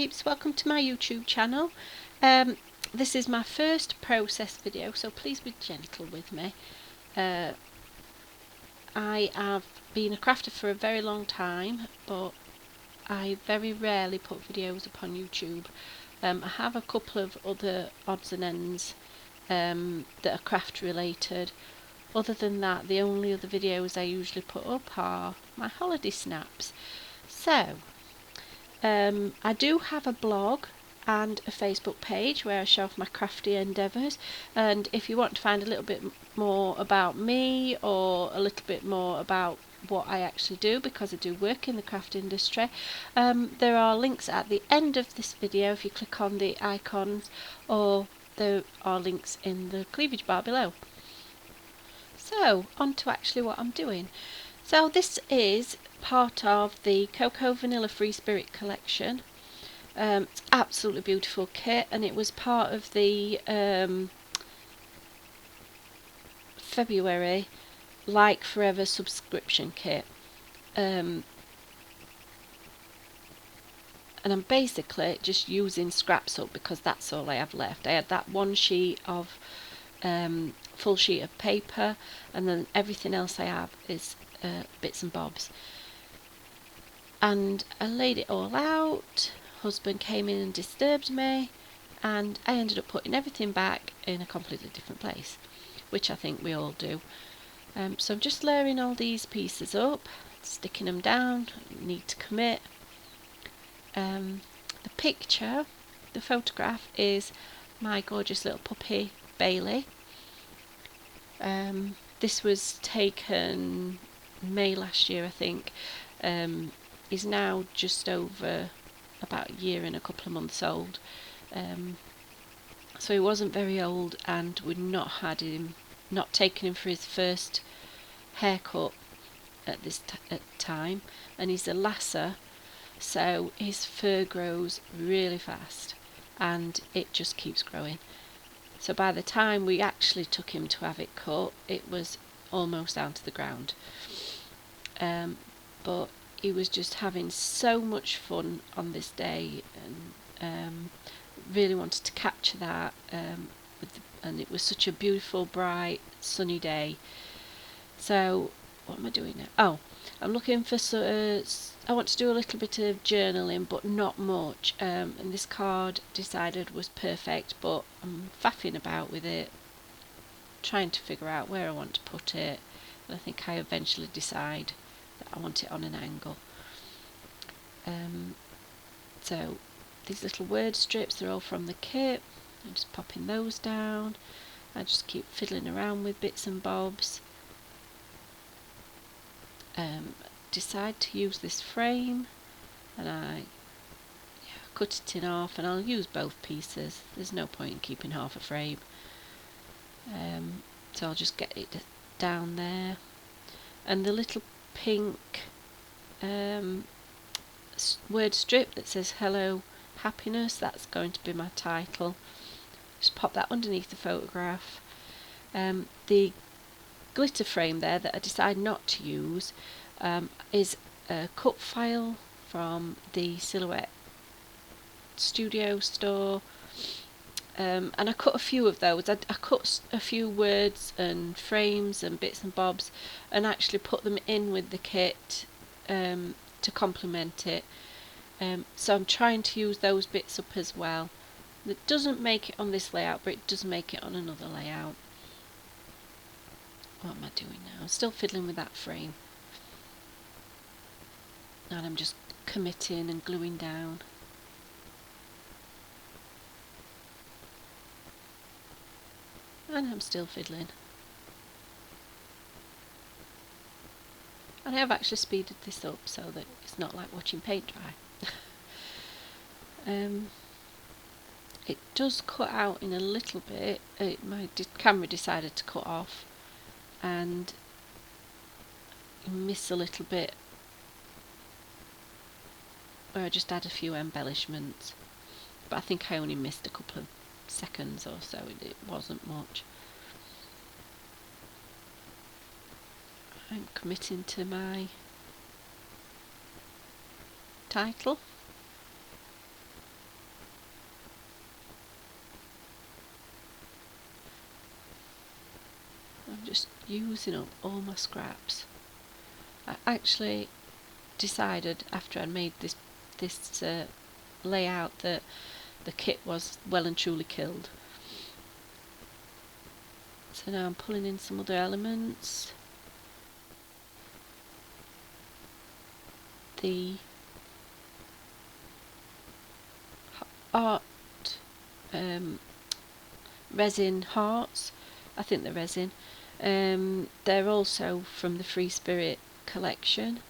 peeps, welcome to my YouTube channel. This is my first process video, so please be gentle with me. I have been a crafter for a very long time, but I very rarely put videos upon YouTube. I have a couple of other odds and ends that are craft related. Other than that, the only other videos I usually put up are my holiday snaps. So I do have a blog and a Facebook page where I show off my crafty endeavours, and if you want to find a little bit more about me or a little bit more about what I actually do, because I do work in the craft industry, there are links at the end of this video if you click on the icons, or there are links in the cleavage bar below. So on to actually what I'm doing. So this is part of the Cocoa Vanilla Free Spirit collection. It's absolutely beautiful kit, and it was part of the February Like Forever subscription kit. And I'm basically just using scraps up because that's all I have left. I had that one sheet of full sheet of paper, and then everything else I have is bits and bobs. And I laid it all out. Husband came in and disturbed me, and I ended up putting everything back in a completely different place, which I think we all do. So I'm just layering all these pieces up, sticking them down. Need to commit. The picture, the photograph, is my gorgeous little puppy Bailey. This was taken May last year, I think. He's now just over about a year and a couple of months old. So he wasn't very old, and we'd not taken him for his first haircut at this time, and he's a lasser, so his fur grows really fast and it just keeps growing. So by the time we actually took him to have it cut, it was almost down to the ground. But he was just having so much fun on this day, and really wanted to capture that. And it was such a beautiful, bright, sunny day. So what am I doing now? Oh, I'm looking for I want to do a little bit of journaling, but not much. And this card decided was perfect, but I'm faffing about with it, trying to figure out where I want to put it. And I think I eventually decide that I want it on an angle. So these little word strips, they're all from the kit. I'm just popping those down. I just keep fiddling around with bits and bobs. Decide to use this frame, and I cut it in half, and I'll use both pieces. There's no point in keeping half a frame. So I'll just get it down there, and the little pink word strip that says "Hello Happiness," that's going to be my title. Just pop that underneath the photograph. The glitter frame there that I decided not to use is a cut file from the Silhouette Studio store, and I cut a few of those. I cut a few words and frames and bits and bobs, and actually put them in with the kit to complement it. So I'm trying to use those bits up as well. It doesn't make it on this layout, but it does make it on another layout. What am I doing now? I'm still fiddling with that frame, and I'm just committing and gluing down. And I'm still fiddling. And I have actually speeded this up so that it's not like watching paint dry. It does cut out in a little bit. My camera decided to cut off, and you miss a little bit where I just add a few embellishments, but I think I only missed a couple of seconds or so. It wasn't much. I'm committing to my title. I'm just using up all my scraps. I actually decided after I made this layout that the kit was well and truly killed. So now I'm pulling in some other elements. The art resin hearts, I think they're resin. They're also from the Free Spirit collection,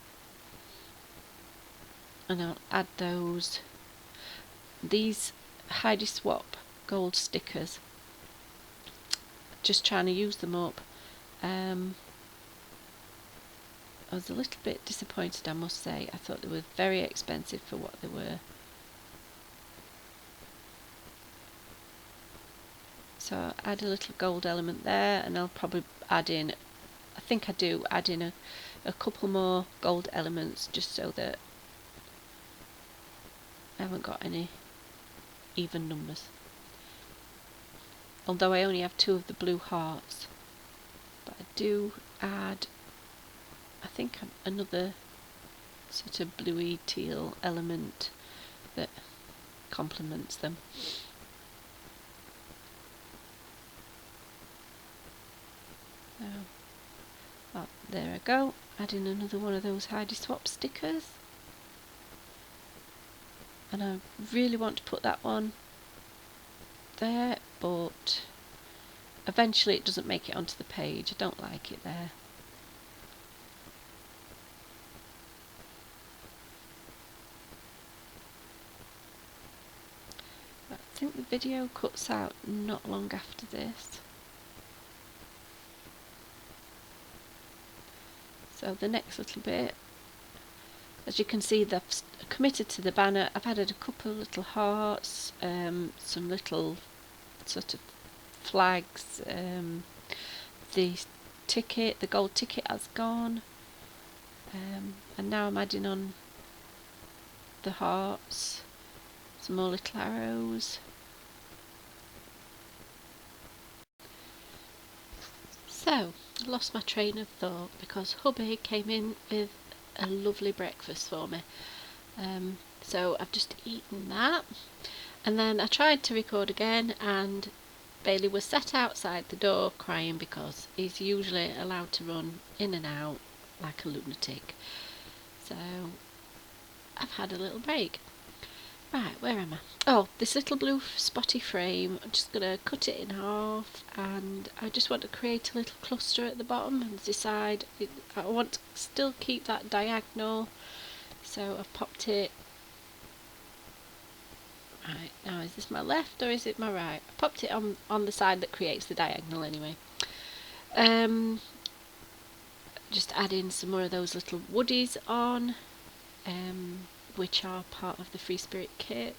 and I'll add those. These Heidi Swap gold stickers, just trying to use them up. I was a little bit disappointed, I must say. I thought they were very expensive for what they were. So I'll add a little gold element there, and I'll probably add in, I think I do add in a couple more gold elements, just so that I haven't got any even numbers. Although I only have 2 of the blue hearts, but I do add, I think, another sort of bluey teal element that complements them. Oh, there I go, adding another one of those Heidi Swap stickers. And I really want to put that one there, but eventually it doesn't make it onto the page. I don't like it there. I think the video cuts out not long after this. So the next little bit, as you can see, they've committed to the banner. I've added a couple of little hearts, some little sort of flags. The ticket, the gold ticket, has gone, and now I'm adding on the hearts, some more little arrows. So I lost my train of thought because hubby came in with a lovely breakfast for me. So I've just eaten that, and then I tried to record again, and Bailey was sat outside the door crying because he's usually allowed to run in and out like a lunatic. So I've had a little break. Right, where am I? Oh, this little blue spotty frame, I'm just going to cut it in half, and I just want to create a little cluster at the bottom and decide, I want to still keep that diagonal, so I've popped it. Right, now is this my left or is it my right? I popped it on the side that creates the diagonal anyway. Just add in some more of those little woodies on, which are part of the Free Spirit kit.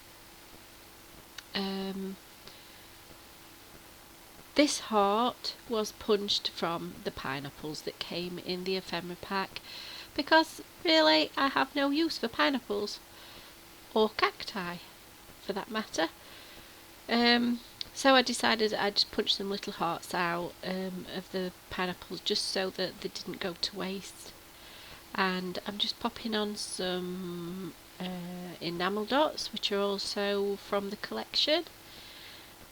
This heart was punched from the pineapples that came in the ephemera pack, because really I have no use for pineapples, or cacti for that matter. So I decided I'd just punch some little hearts out of the pineapples, just so that they didn't go to waste. And I'm just popping on some enamel dots, which are also from the collection.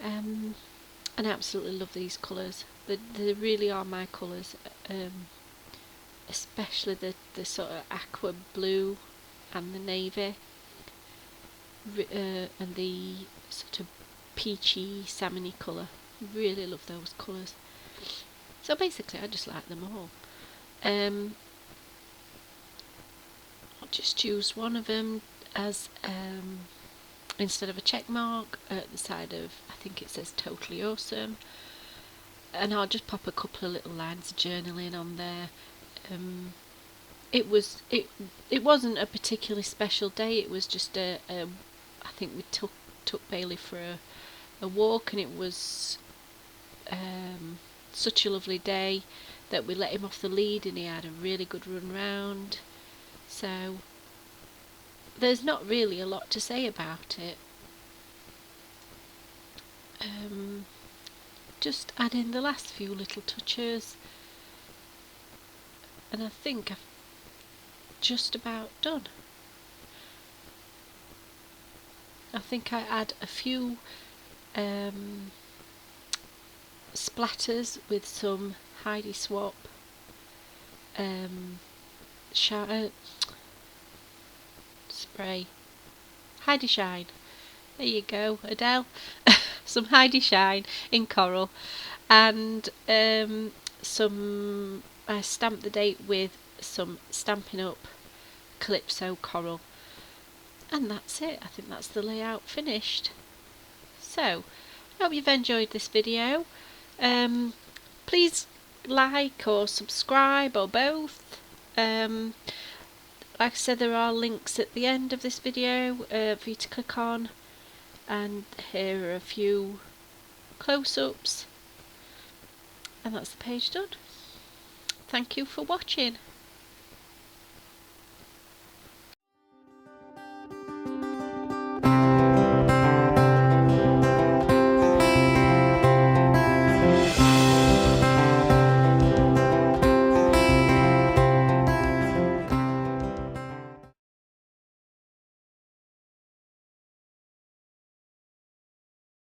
And I absolutely love these colours. They really are my colours, especially the sort of aqua blue and the navy, and the sort of peachy salmony colour. Really love those colours. So basically I just like them all. I'll just use one of them as instead of a check mark at the side of, I think it says Totally Awesome, and I'll just pop a couple of little lines of journaling on there. It wasn't a particularly special day. It was just I think we took Bailey for a walk, and it was such a lovely day that we let him off the lead, and he had a really good run round. So there's not really a lot to say about it. just add in the last few little touches, and I think I've just about done. I think I add a few splatters with some Heidi Swap spray. Heidi Shine. There you go, Adele. Some Heidi Shine in coral, and some. I stamped the date with some Stampin' Up Calypso coral, and that's it. I think that's the layout finished. So, I hope you've enjoyed this video. Please like or subscribe or both. Like I said, there are links at the end of this video for you to click on, and here are a few close-ups, and that's the page done. Thank you for watching.